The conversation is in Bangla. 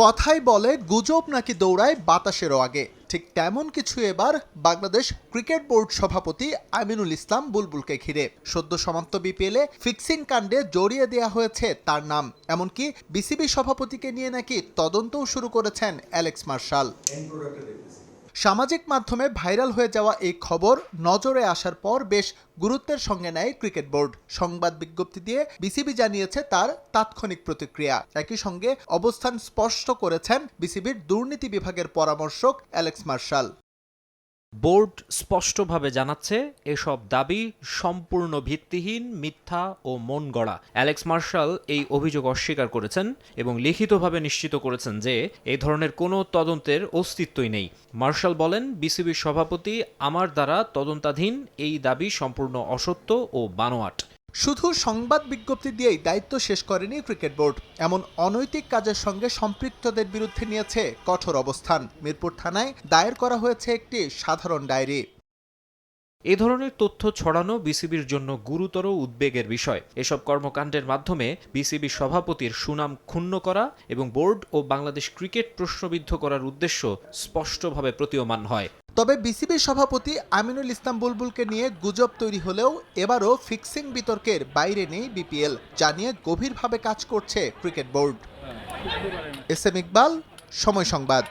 কথাই বলে গুজব নাকি দৌড়ায় বাতাসেরও আগে, ঠিক তেমন কিছু এবার বাংলাদেশ ক্রিকেট বোর্ড সভাপতি আমিনুল ইসলাম বুলবুলকে ঘিরে। সদ্য সমাপ্ত বিপিএলে ফিক্সিং কাণ্ডে জড়িয়ে দেওয়া হয়েছে তার নাম, এমনকি বিসিবি সভাপতিকে নিয়ে নাকি তদন্তও শুরু করেছেন অ্যালেক্স মার্শাল। সামাজিক মাধ্যমে ভাইরাল হয়ে যাওয়া এই খবর নজরে আসার পর বেশ গুরুত্বের সঙ্গে নেয় ক্রিকেট বোর্ড। সংবাদ বিজ্ঞপ্তি দিয়ে বিসিবি জানিয়েছে তার তাৎক্ষণিক প্রতিক্রিয়া। একই সঙ্গে অবস্থান স্পষ্ট করেছেন বিসিবির দুর্নীতি বিভাগের পরামর্শক অ্যালেক্স মার্শাল। বোর্ড স্পষ্টভাবে জানাচ্ছে এসব দাবি সম্পূর্ণ ভিত্তিহীন, মিথ্যা ও মন গড়া। অ্যালেক্স মার্শাল এই অভিযোগ অস্বীকার করেছেন এবং লিখিতভাবে নিশ্চিত করেছেন যে এই ধরনের কোনো তদন্তের অস্তিত্বই নেই। মার্শাল বলেন, বিসিবির সভাপতি আমার দ্বারা তদন্তাধীন এই দাবি সম্পূর্ণ অসত্য ও বানোয়াট। শুধু সংবাদ বিজ্ঞপ্তি দিয়েই দায়িত্ব শেষ করেনি ক্রিকেট বোর্ড, এমন অনৈতিক কাজের সঙ্গে সম্পৃক্তদের বিরুদ্ধে নিয়েছে কঠোর অবস্থান। মিরপুর থানায় দায়ের করা হয়েছে একটি সাধারণ ডায়েরি। এ ধরনের তথ্য ছড়ানো বিসিবির জন্য গুরুতর উদ্বেগের বিষয়। এসব কর্মকাণ্ডের মাধ্যমে বিসিবি সভাপতির সুনাম ক্ষুণ্ণ করা এবং বোর্ড ও বাংলাদেশ ক্রিকেট প্রশ্নবিদ্ধ করার উদ্দেশ্য স্পষ্টভাবে প্রতীয়মান হয়। তবে বিসিবি সভাপতি আমিনুল ইসলাম বুলবুলকে নিয়ে গুজব তৈরি হলেও এবারও ফিক্সিং বিতর্কের বাইরে নেই বিপিএল, যা নিয়ে গভীরভাবে কাজ করছে cricket board. S M Iqbal, Somoy সংবাদ।